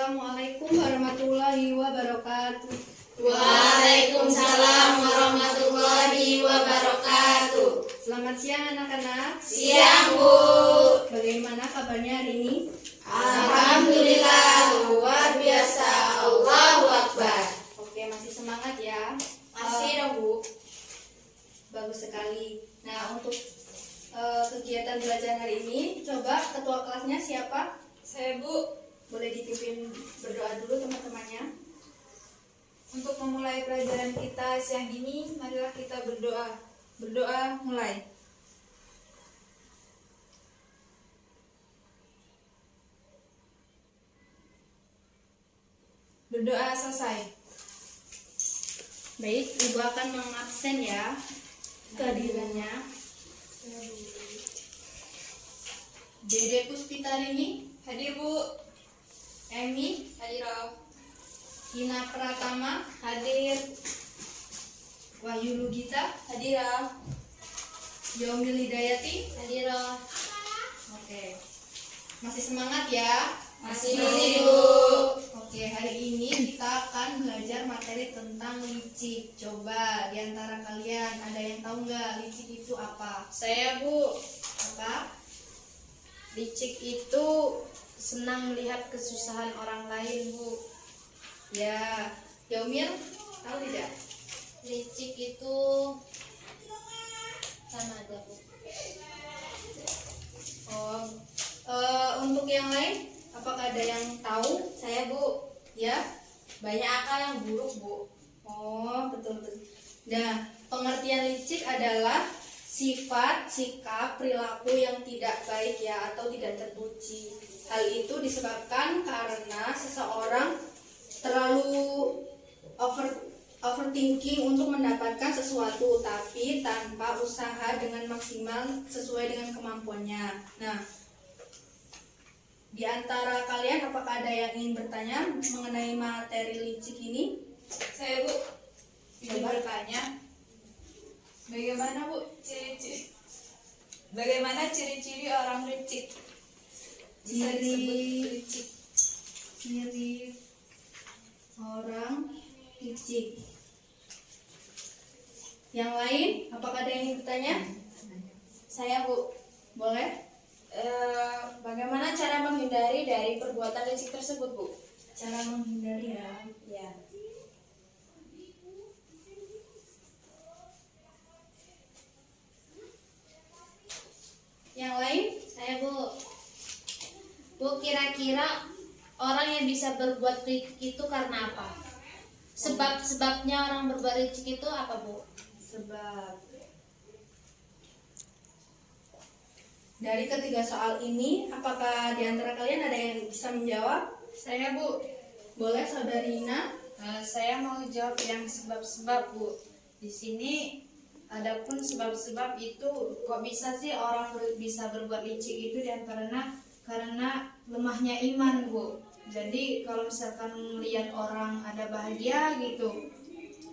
Assalamualaikum warahmatullahi wabarakatuh. Waalaikumsalam warahmatullahi wabarakatuh. Selamat siang anak-anak. Siang, Bu. Bagaimana kabarnya hari ini? Alhamdulillah, luar biasa. Allahu Akbar. Oke, masih semangat ya? Masih dong, Bu. Bagus sekali. Nah, untuk kegiatan belajar hari ini, coba ketua kelasnya siapa? Saya, Bu. Boleh dipimpin berdoa dulu teman-temannya. Untuk memulai pelajaran kita siang ini, marilah kita berdoa. Berdoa mulai. Berdoa selesai. Baik, Ibu akan mengabsen ya kehadirannya. Dede Puspitarini, Hadir, Bu. Emi, Hadir. Ina Pratama, hadir. Wahyu Lugita, Hadir. Yomil Hidayati, Hadir. Oke. Masih semangat ya? Masih, Bu. Oke, hari ini kita akan belajar materi tentang licik. Coba di antara kalian ada yang tahu nggak licik itu apa? Saya, Bu. Apa? Licik itu senang melihat kesusahan orang lain, Bu. Ya, Yomil tahu tidak? Licik itu sama aja, Bu. Oh, untuk yang lain, apakah ada yang tahu? Saya, Bu. Ya? Banyak akal yang buruk, Bu. Oh, betul-betul. Nah, pengertian licik adalah sifat, sikap, perilaku yang tidak baik ya atau tidak terpuji. Hal itu disebabkan karena seseorang terlalu overthinking untuk mendapatkan sesuatu tapi tanpa usaha dengan maksimal sesuai dengan kemampuannya. Nah, di antara kalian apakah ada yang ingin bertanya mengenai materi licik ini? Saya, Bu. Ingin Coba. bertanya. Bagaimana, Bu, Bagaimana ciri-ciri orang licik? Bisa disebut licik. Ciri orang licik. Yang lain, apakah ada yang ingin bertanya? Saya, Bu. Boleh? Bagaimana cara menghindari dari perbuatan licik tersebut, Bu? Cara menghindari ya. Ya. Yang lain? Saya, Bu. Bu, kira-kira orang yang bisa berbuat licik itu karena apa? Sebab-sebabnya orang berbuat licik itu apa, Bu? Sebab dari ketiga soal ini, apakah di antara kalian ada yang bisa menjawab? Saya, Bu. Boleh, Saudari Ina? Saya mau jawab yang sebab-sebab, Bu. Di sini adapun sebab-sebab itu kok bisa sih orang bisa berbuat licik itu karena lemahnya iman, Bu. Jadi kalau misalkan melihat orang ada bahagia gitu,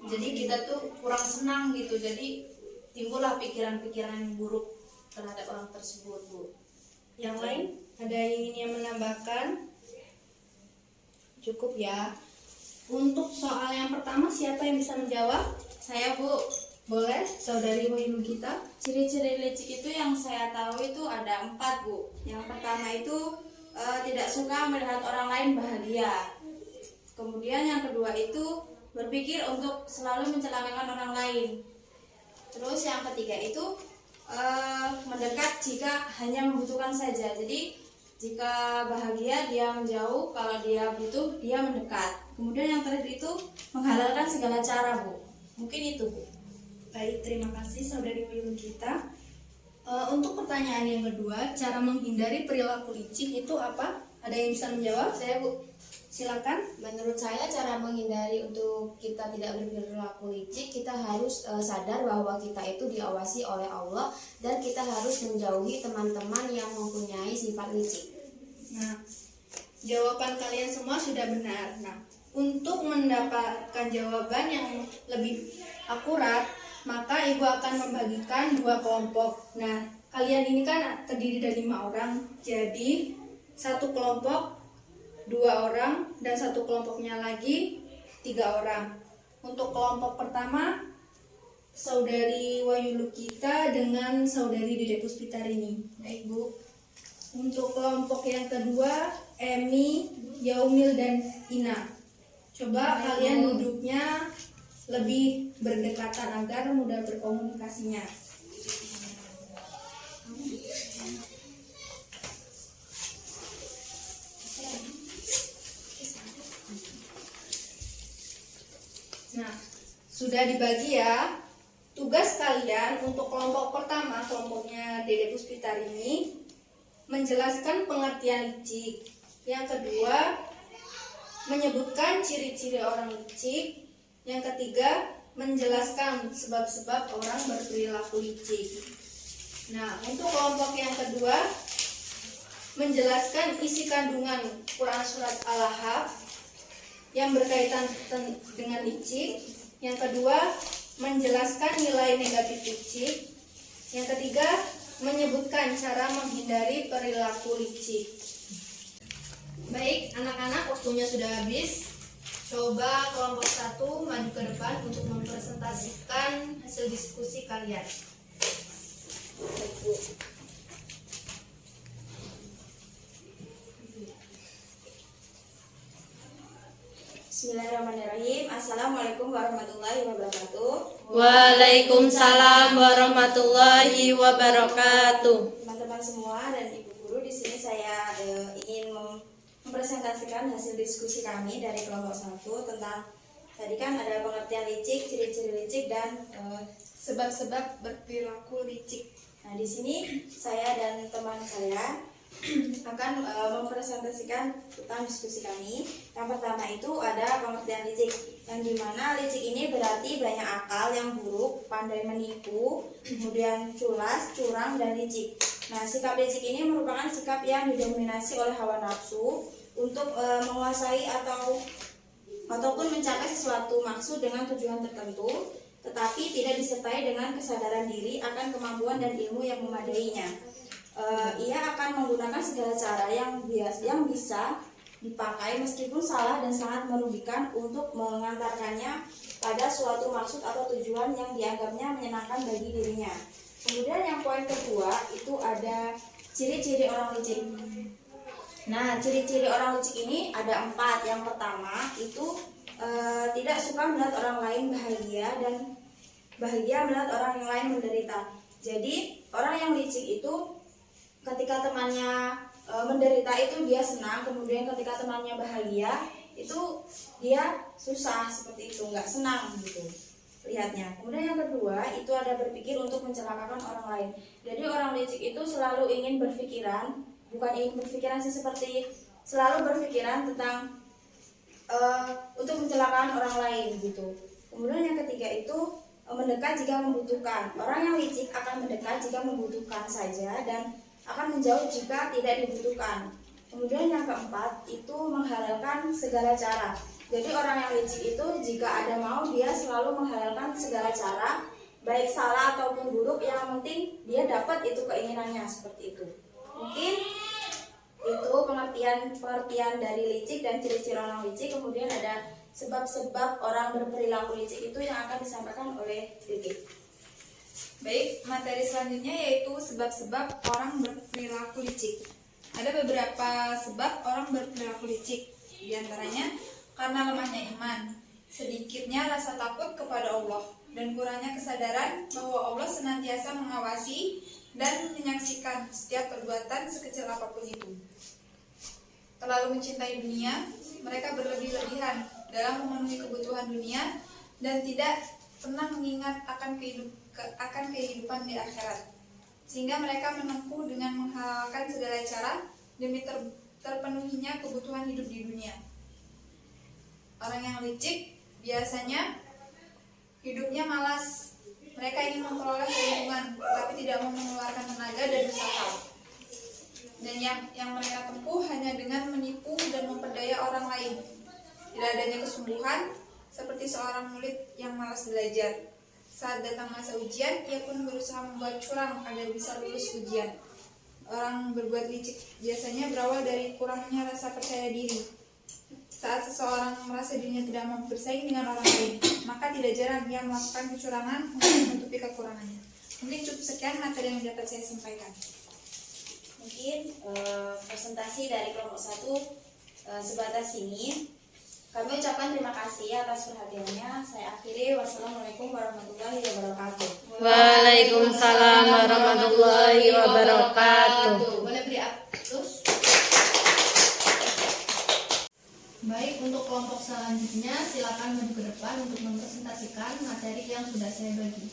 jadi kita tuh kurang senang gitu. Jadi timbullah pikiran-pikiran yang buruk terhadap orang tersebut, Bu. Yang lain? Ada yang ingin menambahkan? Cukup ya. Untuk soal yang pertama, siapa yang bisa menjawab? Saya, Bu. Boleh, Saudari Wahyu kita. Ciri-ciri licik itu yang saya tahu itu ada 4, Bu. Yang pertama itu tidak suka melihat orang lain bahagia. Kemudian yang kedua itu berpikir untuk selalu mencelakakan orang lain. Terus yang ketiga itu mendekat jika hanya membutuhkan saja. Jadi jika bahagia dia menjauh, kalau dia butuh dia mendekat. Kemudian yang terakhir itu menghalalkan segala cara, Bu. Mungkin itu, Bu. Baik, terima kasih Saudari Wahyu kita. Untuk pertanyaan yang kedua, cara menghindari perilaku licik itu apa? Ada yang bisa menjawab? Saya, Bu. Silakan. Menurut saya cara menghindari untuk kita tidak berperilaku licik, kita harus sadar bahwa kita itu diawasi oleh Allah dan kita harus menjauhi teman-teman yang mempunyai sifat licik. Nah, jawaban kalian semua sudah benar. Nah, untuk mendapatkan jawaban yang lebih akurat, maka Ibu akan membagikan 2 kelompok. Nah, kalian ini kan terdiri dari 5 orang. Jadi, satu kelompok 2 orang, dan satu kelompoknya lagi 3 orang. Untuk kelompok pertama, saudari Wahyu Lukita dengan saudari Dede Puspitarini. Baik Bu. Untuk kelompok yang kedua, Emi, Yaumil, dan Ina. Coba kalian duduknya lebih berdekatan agar mudah berkomunikasinya. Nah, sudah dibagi ya. Tugas kalian untuk kelompok pertama, kelompoknya Dede Puspitarini, menjelaskan pengertian licik. Yang kedua, menyebutkan ciri-ciri orang licik. Yang ketiga, menjelaskan sebab-sebab orang berperilaku licik. Nah, untuk kelompok yang kedua, menjelaskan isi kandungan Quran Surat Al-Ahqaf yang berkaitan dengan licik. Yang kedua, menjelaskan nilai negatif licik. Yang ketiga, menyebutkan cara menghindari perilaku licik. Baik, anak-anak, waktunya sudah habis. Coba kelompok 1 maju ke depan untuk mempresentasikan hasil diskusi kalian. Bismillahirrahmanirrahim. Assalamualaikum warahmatullahi wabarakatuh. Waalaikumsalam warahmatullahi wabarakatuh. Teman-teman semua dan ibu guru, di sini saya ingin mempresentasikan hasil diskusi kami dari kelompok 1 tentang tadi kan ada pengertian licik, ciri-ciri licik, dan Sebab-sebab berperilaku licik. nah di sini saya dan teman saya akan mempresentasikan tentang diskusi kami. Yang pertama itu ada pengertian licik, yang dimana licik ini berarti banyak akal, yang buruk, pandai menipu, kemudian culas, curang, dan licik. Nah, sikap licik ini merupakan sikap yang didominasi oleh hawa nafsu untuk menguasai ataupun mencapai sesuatu maksud dengan tujuan tertentu, tetapi tidak disertai dengan kesadaran diri akan kemampuan dan ilmu yang memadainya. Ia akan menggunakan segala cara yang bisa dipakai meskipun salah dan sangat merugikan untuk mengantarkannya pada suatu maksud atau tujuan yang dianggapnya menyenangkan bagi dirinya. Kemudian yang poin kedua itu ada ciri-ciri orang licik. Nah, ciri-ciri orang licik ini ada 4. Yang pertama itu tidak suka melihat orang lain bahagia dan bahagia melihat orang yang lain menderita. Jadi orang yang licik itu ketika temannya menderita itu dia senang, kemudian ketika temannya bahagia itu dia susah, seperti itu, nggak senang gitu lihatnya. Kemudian yang kedua itu ada berpikir untuk mencelakakan orang lain. Jadi orang licik itu selalu ingin berpikiran, bukan ingin berpikiran sih, seperti selalu berpikiran tentang untuk mencelakakan orang lain gitu. Kemudian yang ketiga itu mendekat jika membutuhkan. Orang yang licik akan mendekat jika membutuhkan saja dan akan menjauh jika tidak dibutuhkan. Kemudian yang keempat itu menghalalkan segala cara. Jadi orang yang licik itu jika ada mau dia selalu menghalalkan segala cara, baik salah ataupun buruk, yang penting dia dapat itu keinginannya, seperti itu. Mungkin itu pengertian dari licik dan ciri-ciri orang licik. Kemudian ada sebab-sebab orang berperilaku licik itu yang akan disampaikan oleh Dede. Baik, materi selanjutnya yaitu sebab-sebab orang berperilaku licik. Ada beberapa sebab orang berperilaku licik. Di antaranya karena lemahnya iman, sedikitnya rasa takut kepada Allah, dan kurangnya kesadaran bahwa Allah senantiasa mengawasi dan menyaksikan setiap perbuatan sekecil apapun itu. Terlalu mencintai dunia, mereka berlebih-lebihan dalam memenuhi kebutuhan dunia dan tidak pernah mengingat akan kehidupan di akhirat, sehingga mereka menempuh dengan menghalalkan segala cara demi terpenuhinya kebutuhan hidup di dunia. Orang yang licik biasanya hidupnya malas. Mereka ingin memperoleh keuntungan, tetapi tidak mau mengeluarkan tenaga dan usaha. Dan yang mereka tempuh hanya dengan menipu dan memperdaya orang lain. Tidak adanya kesungguhan, seperti seorang murid yang malas belajar. Saat datang masa ujian, ia pun berusaha membuat curang agar bisa lulus ujian. Orang berbuat licik biasanya berawal dari kurangnya rasa percaya diri. Saat seseorang merasa dirinya tidak mampu bersaing dengan orang lain, maka tidak jarang ia melakukan kecurangan untuk menutupi kekurangannya. Mungkin cukup sekian materi yang dapat saya sampaikan. Mungkin presentasi dari kelompok 1 sebatas ini. Kami ucapkan terima kasih atas perhatiannya. Saya akhiri. Wassalamualaikum warahmatullahi wabarakatuh. Waalaikumsalam warahmatullahi wabarakatuh. Boleh beri aplaus. Baik, untuk kelompok selanjutnya silakan maju ke depan untuk mempresentasikan materi yang sudah saya bagi.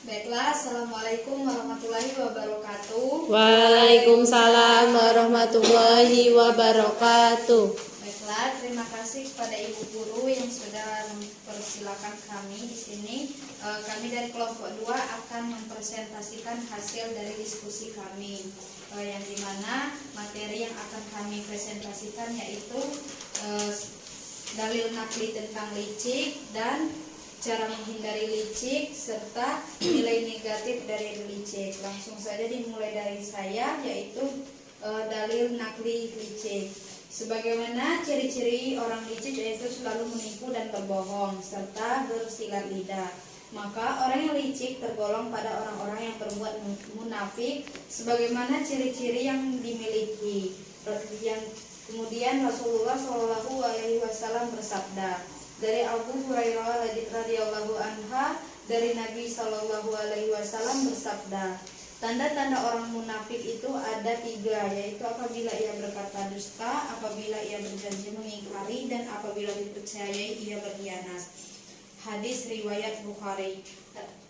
Baiklah, Assalamualaikum warahmatullahi wabarakatuh. Waalaikumsalam warahmatullahi wabarakatuh. Baiklah, terima kasih kepada Ibu Guru yang sudah mempersilakan kami di sini. Kami dari kelompok 2 akan mempresentasikan hasil dari diskusi kami, yang dimana materi yang akan kami presentasikan yaitu dalil nakli tentang licik dan cara menghindari licik serta nilai negatif dari licik. Langsung saja dimulai dari saya, yaitu dalil nakli licik. Sebagaimana ciri-ciri orang licik yaitu selalu menipu dan berbohong serta bersilat lidah. Maka orang yang licik tergolong pada orang-orang yang berbuat munafik sebagaimana ciri-ciri yang dimiliki. Kemudian Rasulullah SAW bersabda dari Abu Hurairah radhiyallahu anha, dari Nabi SAW bersabda, tanda-tanda orang munafik itu ada 3, yaitu apabila ia berkata dusta, apabila ia berjanji mengingkari, dan apabila dipercayai ia berkhianat. Hadis riwayat Bukhari.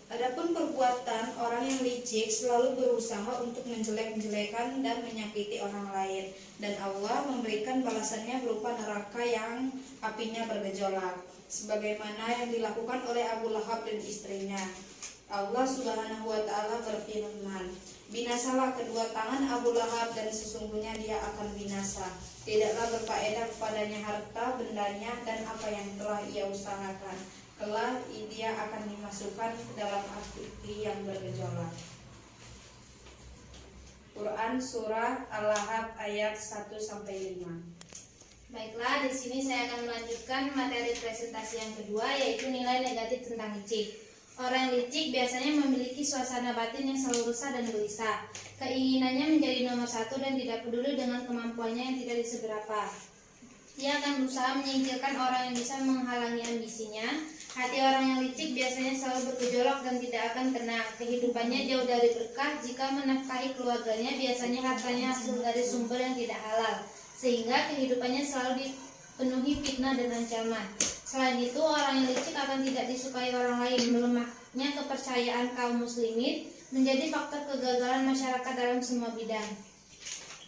Adapun perbuatan orang yang licik selalu berusaha untuk menjelek-jelekan dan menyakiti orang lain, dan Allah memberikan balasannya berupa neraka yang apinya bergejolak, sebagaimana yang dilakukan oleh Abu Lahab dan istrinya. Allah Subhanahu wa Ta'ala berfirman, binasalah kedua tangan Abu Lahab dan sesungguhnya dia akan binasa. Tidaklah berfaedah kepadanya harta bendanya dan apa yang telah ia usahakan. Kelak dia akan dimasukkan ke dalam api yang bergejolak. Quran Surah Al-Lahab ayat 1-5. Baiklah, di sini saya akan melanjutkan materi presentasi yang kedua, yaitu nilai negatif tentang licik. Orang licik biasanya memiliki suasana batin yang selalu resah dan gelisah. Keinginannya menjadi nomor 1 dan tidak peduli dengan kemampuannya yang tidak seberapa. Dia akan berusaha menyingkirkan orang yang bisa menghalangi ambisinya. Hati orang yang licik biasanya selalu bergejolak dan tidak akan tenang. Kehidupannya jauh dari berkah. Jika menafkahi keluarganya, biasanya hartanya hasil dari sumber yang tidak halal, sehingga kehidupannya selalu dipenuhi fitnah dan ancaman. Selain itu, orang yang licik akan tidak disukai orang lain. Melemahnya kepercayaan kaum muslimin menjadi faktor kegagalan masyarakat dalam semua bidang.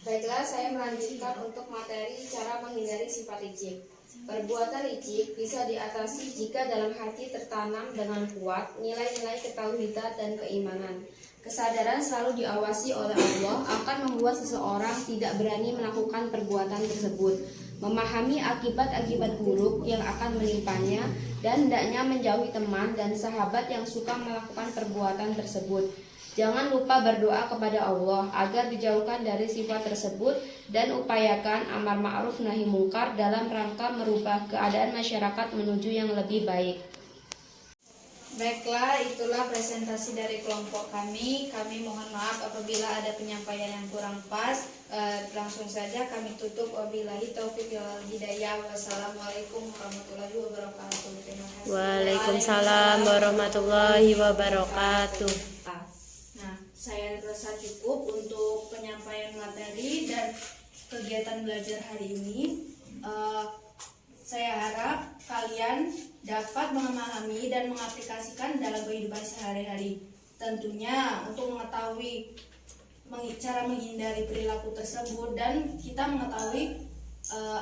Baiklah, saya melanjutkan untuk materi cara menghindari sifat licik. Perbuatan licik bisa diatasi jika dalam hati tertanam dengan kuat nilai-nilai ketauhidan dan keimanan. Kesadaran selalu diawasi oleh Allah akan membuat seseorang tidak berani melakukan perbuatan tersebut, memahami akibat-akibat buruk yang akan menimpanya, dan hendaknya menjauhi teman dan sahabat yang suka melakukan perbuatan tersebut. Jangan lupa berdoa kepada Allah agar dijauhkan dari sifat tersebut dan upayakan amar ma'ruf nahi mungkar dalam rangka merubah keadaan masyarakat menuju yang lebih baik. Baiklah, itulah presentasi dari kelompok kami. Kami mohon maaf apabila ada penyampaian yang kurang pas. Langsung saja kami tutup. Wabillahi taufiq wal hidayah. Wassalamualaikum warahmatullahi wabarakatuh. Terima kasih. Waalaikumsalam warahmatullahi wabarakatuh. Nah, saya rasa cukup untuk penyampaian materi dan kegiatan belajar hari ini. Saya harap kalian dapat memahami dan mengaplikasikan dalam kehidupan sehari-hari. Tentunya untuk mengetahui cara menghindari perilaku tersebut dan kita mengetahui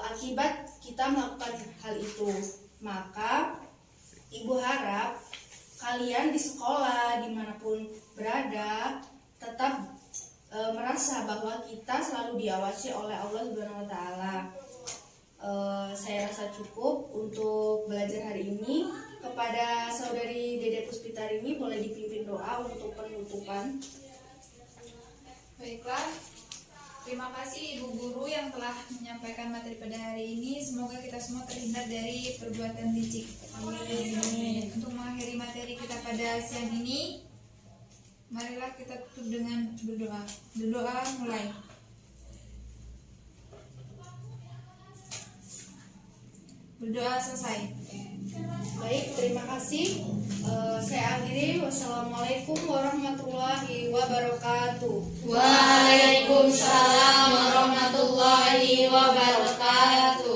akibat kita melakukan hal itu. Maka Ibu harap kalian di sekolah dimanapun berada tetap merasa bahwa kita selalu diawasi oleh Allah Subhanahu wa Ta'ala. Saya rasa cukup untuk belajar hari ini. kepada saudari Dede Puspitarini boleh dipimpin doa untuk penutupan. Baiklah, terima kasih Ibu Guru yang telah menyampaikan materi pada hari ini. Semoga kita semua terhindar dari perbuatan licik. Amin. Untuk mengakhiri materi kita pada siang ini, marilah kita tutup dengan berdoa. Berdoa mulai. Berdoa selesai. Baik, terima kasih. Saya akhiri. Wassalamualaikum warahmatullahi wabarakatuh. Waalaikumsalam warahmatullahi wabarakatuh.